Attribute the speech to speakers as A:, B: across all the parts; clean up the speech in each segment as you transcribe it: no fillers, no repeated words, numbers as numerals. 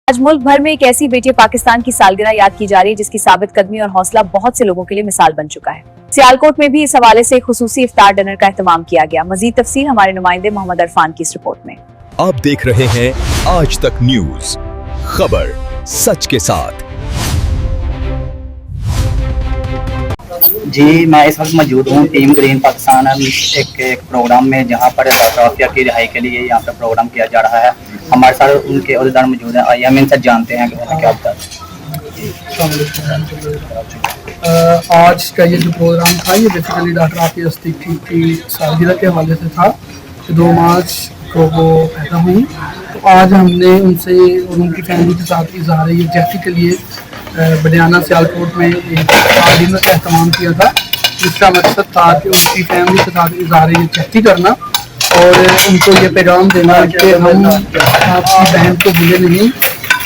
A: आज मुल्क भर में एक ऐसी बेटे पाकिस्तान की सालगिरह याद की जा रही है जिसकी साबित कदमी और हौसला बहुत से लोगों के लिए मिसाल बन चुका है। सियालकोट में भी इस हवाले से एक खुसूसी इफ्तार डिनर का एहतमाम किया गया। मजीद तफसील हमारे नुमाइंदे मोहम्मद अरफान की इस रिपोर्ट में।
B: आप देख रहे हैं आज तक न्यूज, खबर सच के साथ।
C: जी, मैं इस वक्त मौजूद हूँ टीम ग्रीन पाकिस्तान एक प्रोग्राम में, जहाँ पर डॉक्टर आफिया की रिहाई के लिए यहाँ पर प्रोग्राम किया जा रहा है। हमारे साथ उनके अहदेदार मौजूद हैं। आइए हम इनसे जानते हैं कि उन्होंने क्या बताया।
D: आज का ये जो प्रोग्राम था ये बेसिकली डॉक्टर आफिया सिद्दीकी की सालगिरह के हवाले से था। 2 मार्च को वो पैदा हुई, तो आज हमने उनसे और उनकी फैमिली के साथ इज़हार यकजहती के लिए बडियाना सियालकोट में एक डिनर का एहतमाम किया था, जिसका मकसद था कि उनकी फैमिली के साथ इज़हार यकजहती करना और उनको ये पैगाम देना कि हम आपकी बहन को भूले नहीं,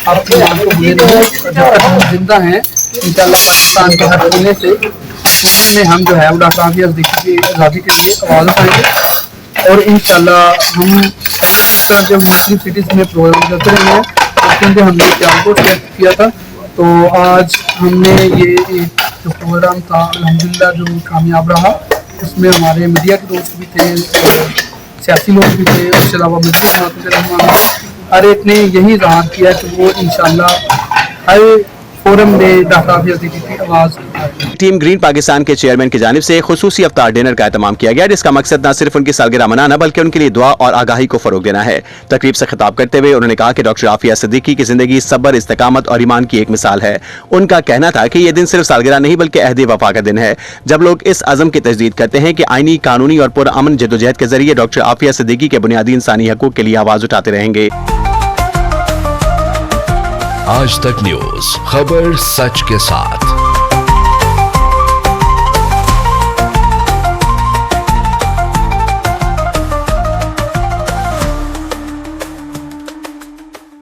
D: आपकी माँ को भूले नहीं। जब तक हम जिंदा हैं इंशाअल्लाह पाकिस्तान के हर कोने से में हम जो है वो डॉक्टर आफिया सिद्दीकी की आज़ादी के लिए आवाज़ उठाएंगे और इंशाअल्लाह हम जो मुस्लिम सिटीज़ में प्रोग्राम करते रहे हैं, क्योंकि हमने सियालकोट सेलेक्ट किया था। तो आज हमने ये एक जो प्रोग्राम था अल्हम्दुलिल्लाह जो कामयाब रहा, उसमें हमारे मीडिया के दोस्त भी थे, सियासी लोग भी थे, उसके अलावा मस्जिद हर एक ने यही इज़हार किया कि वो इंशाअल्लाह हर फोरम में डॉक्टर आफिया सिद्दीकी की आवाज़।
E: टीम ग्रीन पाकिस्तान के चेयरमैन की जानिब से खुसूसी इफ्तार डिनर का एहतमाम किया गया, जिसका मकसद न सिर्फ उनकी सालगिरह मनाना बल्कि उनके लिए दुआ और आगाही को फरोग देना है। तकरीब से खिताब करते हुए उन्होंने कहा कि डॉक्टर आफिया सिद्दीकी की जिंदगी सब्र, इस्तिकामत और ईमान की एक मिसाल है। उनका कहना था कि यह दिन सिर्फ सालगिरह नहीं बल्कि अहद वफा का दिन है, जब लोग इस अज़म की तजदीद करते हैं कि आईनी, कानूनी और पुरअमन जद्दोजहद के जरिए डॉक्टर आफिया सिद्दीकी के बुनियादी इंसानी हकूक के लिए आवाज उठाते रहेंगे।
B: आज तक न्यूज, खबर सच के साथ।